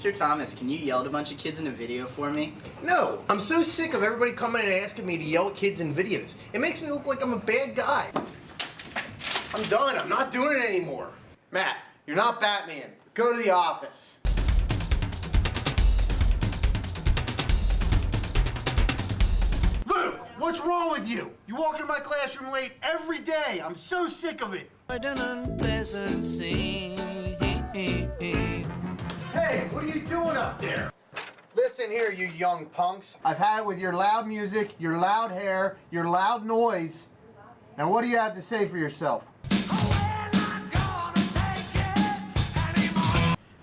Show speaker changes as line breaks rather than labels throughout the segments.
Mr. Thomas, can you yell at a bunch of kids in a video for me?
No, I'm so sick of everybody coming and asking me to yell at kids in videos. It makes me look like I'm a bad guy. I'm done. I'm not doing it anymore.
Matt, you're not Batman. Go to the office.
Luke, what's wrong with you? You walk in my classroom late every day. I'm so sick of it.
An unpleasant scene.
Hey, what are you doing up there?
Listen here, you young punks. I've had it with your loud music, your loud hair, your loud noise. Now what do you have to say for yourself?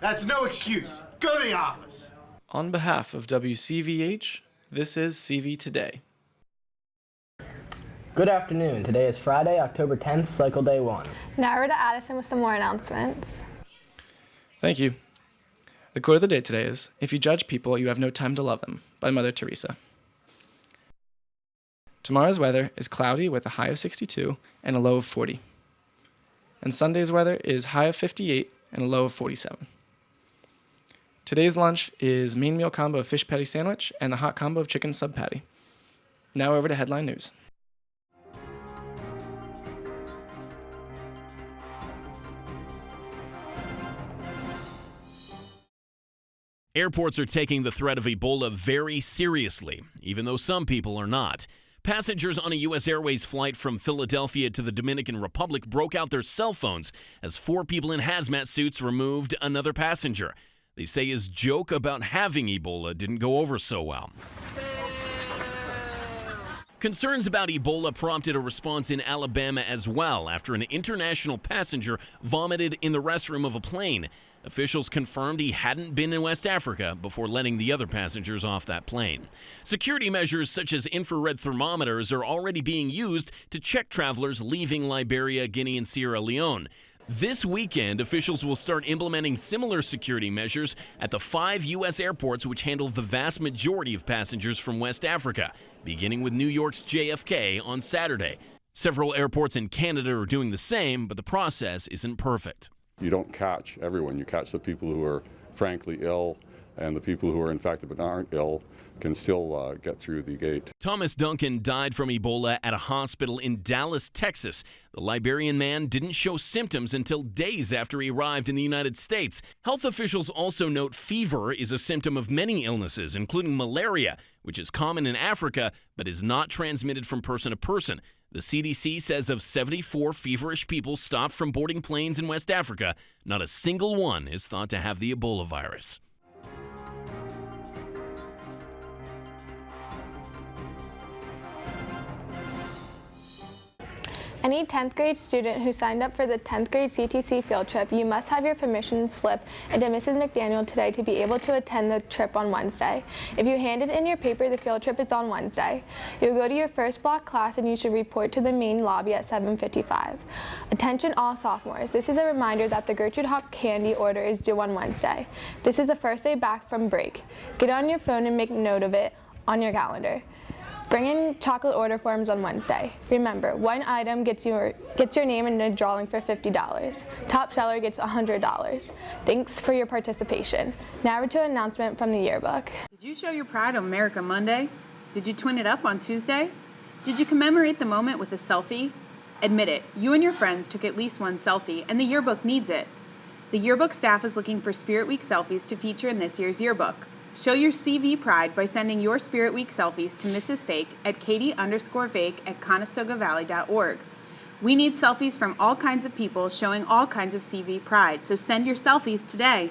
That's no excuse. Go to the office.
On behalf of WCVH, this is CV Today.
Good afternoon. Today is Friday, October 10th, Cycle Day 1.
Now we're to Addison with some more announcements.
Thank you. The quote of the day today is, "If you judge people, you have no time to love them," by Mother Teresa. Tomorrow's weather is cloudy with a high of 62 and a low of 40. And Sunday's weather is high of 58 and a low of 47. Today's lunch is main meal combo of fish patty sandwich and the hot combo of chicken sub patty. Now over to headline news.
Airports are taking the threat of Ebola very seriously, even though some people are not. Passengers on a U.S. Airways flight from Philadelphia to the Dominican Republic broke out their cell phones as 4 people in hazmat suits removed another passenger. They say his joke about having Ebola didn't go over so well. Concerns about Ebola prompted a response in Alabama as well after an international passenger vomited in the restroom of a plane. Officials confirmed he hadn't been in West Africa before letting the other passengers off that plane. Security measures such as infrared thermometers are already being used to check travelers leaving Liberia, Guinea, and Sierra Leone. This weekend, officials will start implementing similar security measures at the 5 U.S. airports which handle the vast majority of passengers from West Africa, beginning with New York's JFK on Saturday. Several airports in Canada are doing the same, but the process isn't perfect.
You don't catch everyone. You catch the people who are frankly ill, and the people who are infected but aren't ill can still get through the gate.
Thomas Duncan died from Ebola at a hospital in Dallas, Texas. The Liberian man didn't show symptoms until days after he arrived in the United States. Health officials also note fever is a symptom of many illnesses, including malaria, which is common in Africa but is not transmitted from person to person. The CDC says of 74 feverish people stopped from boarding planes in West Africa, not a single one is thought to have the Ebola virus.
Any 10th grade student who signed up for the 10th grade CTC field trip, you must have your permission slip into Mrs. McDaniel today to be able to attend the trip on Wednesday. If you handed in your paper, the field trip is on Wednesday. You'll go to your first block class and you should report to the main lobby at 7:55. Attention all sophomores, this is a reminder that the Gertrude Hawk candy order is due on Wednesday. This is the first day back from break. Get on your phone and make note of it on your calendar. Bring in chocolate order forms on Wednesday. Remember, one item gets your name in a drawing for $50. Top seller gets $100. Thanks for your participation. Now we're to an announcement from the yearbook.
Did you show your pride on America Monday? Did you twin it up on Tuesday? Did you commemorate the moment with a selfie? Admit it, you and your friends took at least one selfie, and the yearbook needs it. The yearbook staff is looking for Spirit Week selfies to feature in this year's yearbook. Show your CV pride by sending your Spirit Week selfies to Mrs. Fake at katie_fake@conestogavalley.org. We need selfies from all kinds of people showing all kinds of CV pride, so send your selfies today.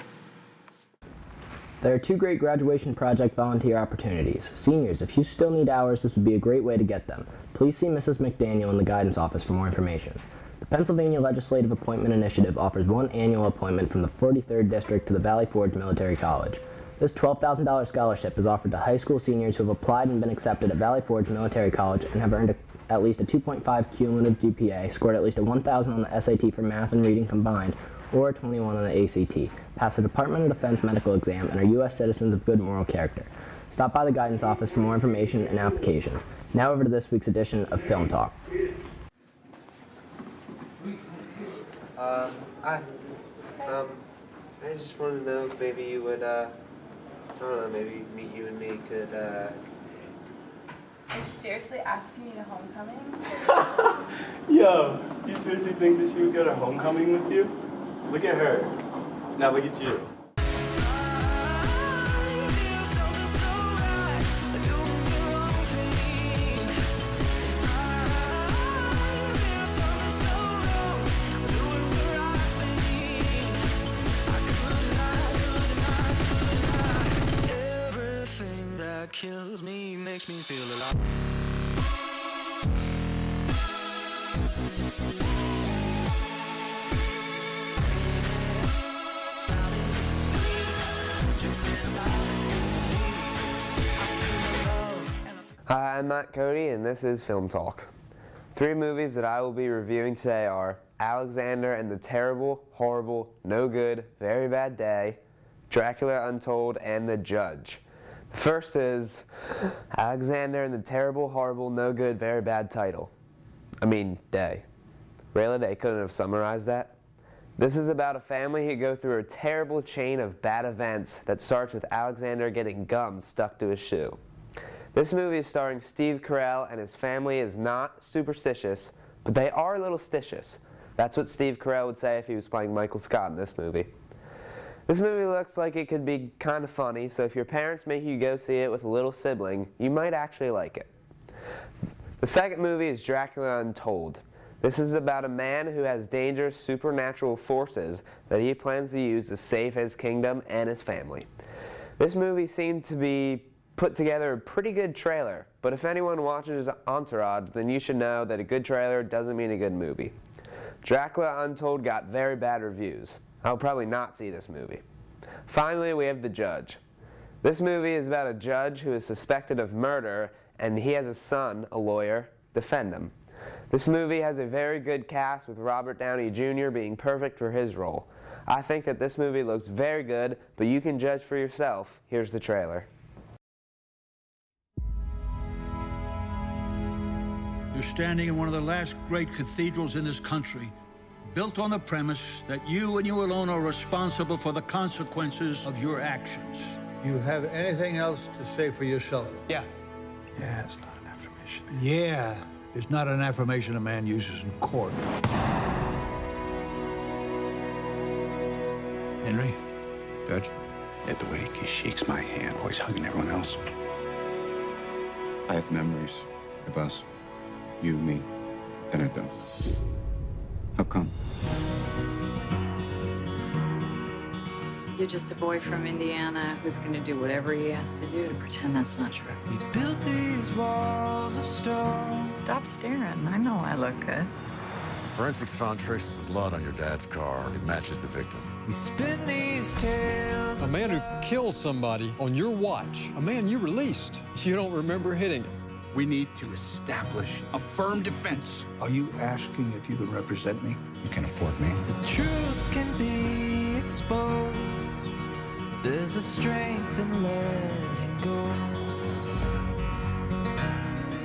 There are 2 great graduation project volunteer opportunities. Seniors, if you still need hours, this would be a great way to get them. Please see Mrs. McDaniel in the guidance office for more information. The Pennsylvania Legislative Appointment Initiative offers 1 annual appointment from the 43rd District to the Valley Forge Military College. This $12,000 scholarship is offered to high school seniors who have applied and been accepted at Valley Forge Military College and have earned at least a 2.5 cumulative GPA, scored at least a 1,000 on the SAT for math and reading combined, or a 21 on the ACT, passed the Department of Defense medical exam, and are U.S. citizens of good moral character. Stop by the guidance office for more information and applications. Now over to this week's edition of Film Talk.
I just wanted to know if maybe you would, I don't know, maybe meet you and me could,
Are you seriously asking me to homecoming?
Yo, you seriously think that she would go to homecoming with you? Look at her. Now look at you.
Everything that kills me makes me feel alive.
Hi, I'm Matt Cody, and this is Film Talk. 3 movies that I will be reviewing today are Alexander and the Terrible, Horrible, No Good, Very Bad Day, Dracula Untold, and The Judge. The first is Alexander and the Terrible, Horrible, No Good, Very Bad Day. Really? They couldn't have summarized that? This is about a family who go through a terrible chain of bad events that starts with Alexander getting gum stuck to his shoe. This movie is starring Steve Carell, and his family is not superstitious, but they are a little stitious. That's what Steve Carell would say if he was playing Michael Scott in this movie. This movie looks like it could be kind of funny, so if your parents make you go see it with a little sibling, you might actually like it. The second movie is Dracula Untold. This is about a man who has dangerous supernatural forces that he plans to use to save his kingdom and his family. This movie seemed to be put together a pretty good trailer, but if anyone watches Entourage, then you should know that a good trailer doesn't mean a good movie. Dracula Untold got very bad reviews. I'll probably not see this movie. Finally, we have The Judge. This movie is about a judge who is suspected of murder, and he has a son, a lawyer, defend him. This movie has a very good cast with Robert Downey Jr. being perfect for his role. I think that this movie looks very good, but you can judge for yourself. Here's the trailer.
You're standing in one of the last great cathedrals in this country, built on the premise that you and you alone are responsible for the consequences of your actions.
You have anything else to say for yourself?
Yeah.
Yeah, it's not an affirmation. Yeah, it's not an affirmation a man uses in court. Henry?
Judge? At the wake, he shakes my hand while he's hugging everyone else. I have memories of us. You, me, then I don't. How come?
You're just a boy from Indiana who's gonna do whatever he has to do to pretend that's not true.
We built these walls of stone.
Stop staring. I know I look good.
Forensics found traces of blood on your dad's car. It matches the victim.
We spin these tales.
A man who killed somebody on your watch, a man you released, you don't remember hitting him.
We need to establish a firm defense.
Are you asking if you can represent me?
You can afford me.
The truth can be exposed. There's a strength in letting go.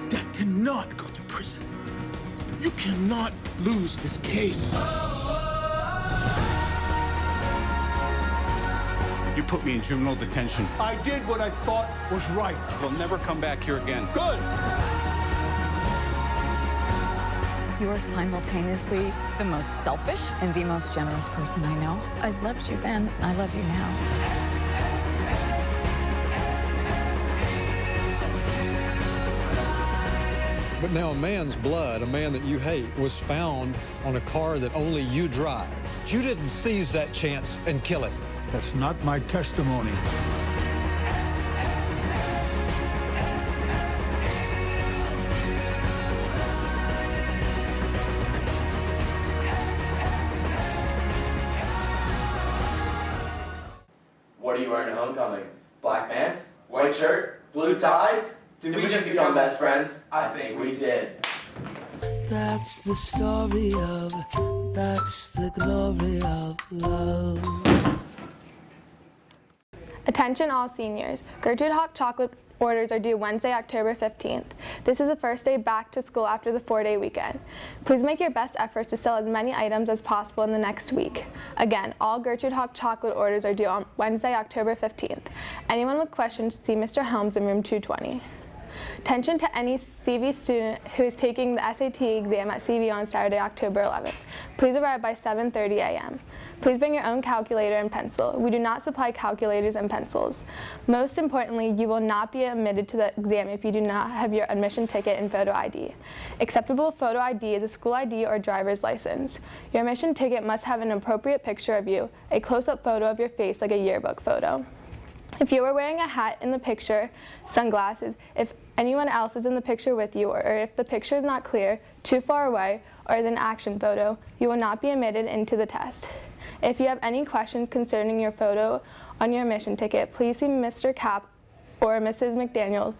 Dad cannot go to prison. You cannot lose this case. You put me in juvenile detention.
I did what I thought was right.
We'll never come back here again.
Good.
You are simultaneously the most selfish and the most generous person I know. I loved you then, and I love you now.
But now a man's blood, a man that you hate, was found on a car that only you drive. You didn't seize that chance and kill him.
That's not my testimony.
What are you wearing at homecoming? Black pants? White shirt? Blue ties? Did we just become best friends? I think we did.
That's the story of, that's the glory of love.
Attention all seniors. Gertrude Hot Chocolate orders are due Wednesday, October 15th. This is the first day back to school after the 4-day weekend. Please make your best efforts to sell as many items as possible in the next week. Again, all Gertrude Hawk chocolate orders are due on Wednesday, October 15th. Anyone with questions, see Mr. Helms in room 220. Attention to any CV student who is taking the SAT exam at CV on Saturday, October 11th. Please arrive by 7:30 a.m. Please bring your own calculator and pencil. We do not supply calculators and pencils. Most importantly, you will not be admitted to the exam if you do not have your admission ticket and photo ID. Acceptable photo ID is a school ID or driver's license. Your admission ticket must have an appropriate picture of you, a close-up photo of your face like a yearbook photo. If you are wearing a hat in the picture, sunglasses, if anyone else is in the picture with you, or if the picture is not clear, too far away, or is an action photo, you will not be admitted into the test. If you have any questions concerning your photo on your admission ticket, please see Mr. Kapp or Mrs. McDaniel.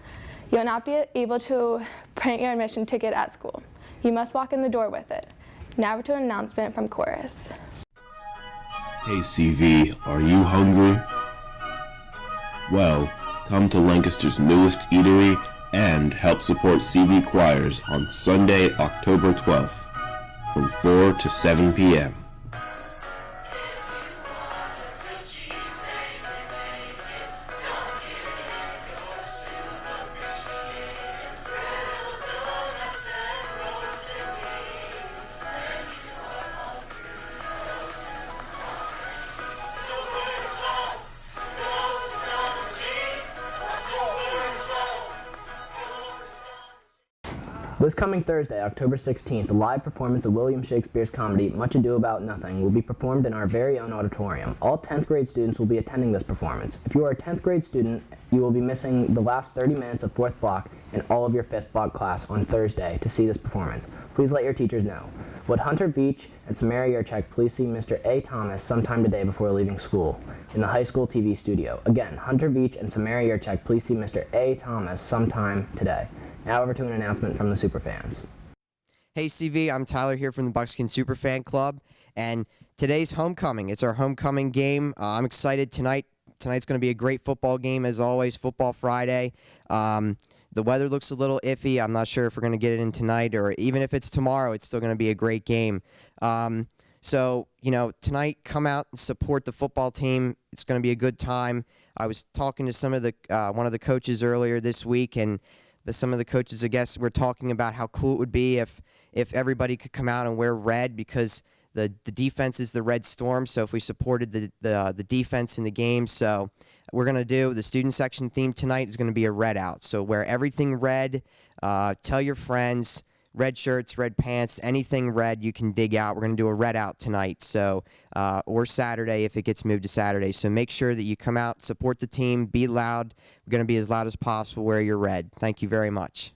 You will not be able to print your admission ticket at school. You must walk in the door with it. Now to an announcement from Chorus.
Hey CV, are you hungry? Well, come to Lancaster's newest eatery and help support CV choirs on Sunday, October 12th from 4 to 7 p.m.
This coming Thursday, October 16th, a live performance of William Shakespeare's comedy, Much Ado About Nothing, will be performed in our very own auditorium. All 10th grade students will be attending this performance. If you are a 10th grade student, you will be missing the last 30 minutes of 4th block and all of your 5th block class on Thursday to see this performance. Please let your teachers know. Would Hunter Beach and Samara Yurchek please see Mr. A. Thomas sometime today before leaving school in the high school TV studio? Again, Hunter Beach and Samara Yurchek, please see Mr. A. Thomas sometime today. Now over to an announcement from the Superfans.
Hey CV, I'm Tyler here from the Buckskin Superfan Club, and today's homecoming. It's our homecoming game. I'm excited tonight. Tonight's going to be a great football game as always, Football Friday. The weather looks a little iffy. I'm not sure if we're going to get it in tonight, or even if it's tomorrow, it's still going to be a great game. So, you know, tonight, come out and support the football team. It's going to be a good time. I was talking to some of the one of the coaches earlier this week, and some of the coaches, I guess, were talking about how cool it would be if everybody could come out and wear red, because the defense is the Red Storm. So if we supported the defense in the game, so we're going to do the student section theme tonight is going to be a red out. So wear everything red. Tell your friends, red shirts, red pants, anything red you can dig out. We're going to do a red out tonight, so or Saturday if it gets moved to Saturday. So make sure that you come out, support the team, be loud. We're going to be as loud as possible. Wear your red. Thank you very much.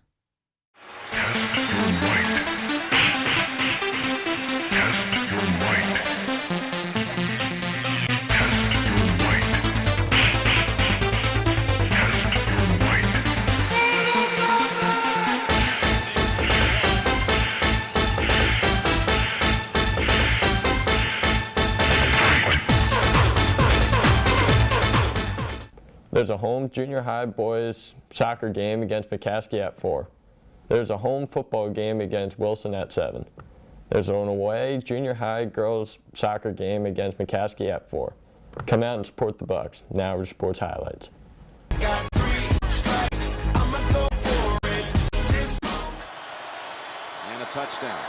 There's a home junior high boys soccer game against McCaskey at 4. There's a home football game against Wilson at 7. There's an away junior high girls soccer game against McCaskey at 4. Come out and support the Bucks. Now for sports highlights.
And a touchdown.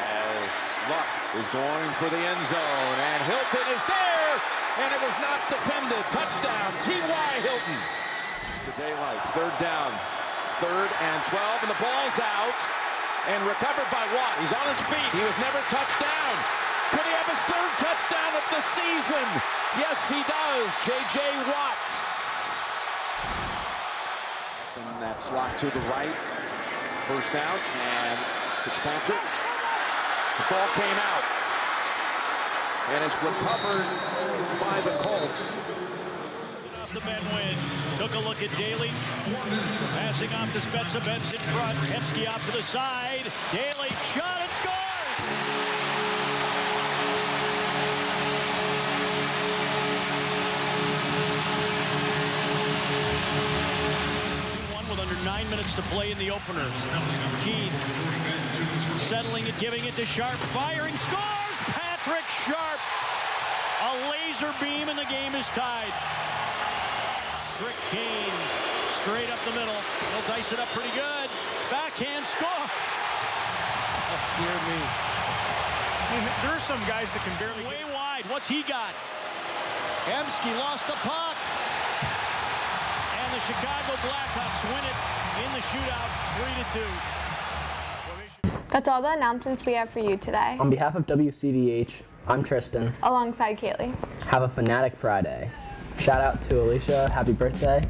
As Luck is going for the end zone, and Hilton is there, and it was not defended. Touchdown, T.Y. Hilton. To daylight, third down, 3rd and 12, and the ball's out, and recovered by Watt. He's on his feet. He was never touched down. Could he have his 3rd touchdown of the season? Yes, he does. J.J. Watt. And that slot to the right. First down, and Fitzpatrick. The ball came out. And it's recovered by the Colts.
Off the Benwin. Took a look at Daly. Passing off to Spencer. Ben's in front. Hemsky off to the side. Daly shot and scored! 9 minutes to play in the opener. Keene settling it, giving it to Sharp, firing, scores! Patrick Sharp! A laser beam and the game is tied. Patrick Kane straight up the middle. He'll dice it up pretty good. Backhand scores! Oh, dear me. I mean, there's some guys that can barely way wide. What's he got? Emsky lost the puck. And the Chicago Blackhawks win it in the shootout 3-2.
That's all the announcements we have for you today.
On behalf of WCVH, I'm Tristan.
Alongside Kaylee.
Have a Fanatic Friday. Shout out to Alicia. Happy birthday.